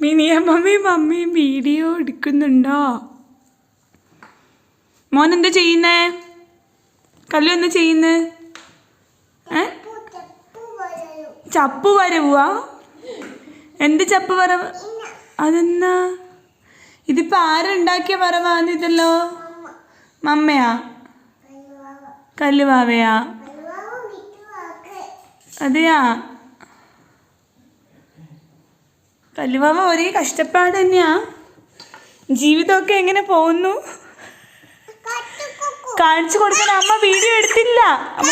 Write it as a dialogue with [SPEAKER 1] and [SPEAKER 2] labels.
[SPEAKER 1] മിനിയ mummy video എടുക്കുന്നുണ്ടോ? മോൻ എന്താ ചെയ്യുന്നേ? കല്ലു എന്താ ചെയ്യുന്നേ? ചപ്പ് വരവുവാ? എന്ത് ചപ്പ് വരവ്? അതെന്നാ ഇതിപ്പോ ആരുണ്ടാക്കിയ വരവാന്ന്? ഇതല്ലോ മമ്മയാ? കല്ലുവാവയാ? അതെയാ? കല്ലുവാവ ഒരേ കഷ്ടപ്പാട് തന്നെയാ. ജീവിതമൊക്കെ എങ്ങനെ പോകുന്നു? കാണിച്ചു കൊടുക്കാൻ അമ്മ വീഡിയോ എടുത്തില്ല. അമ്മ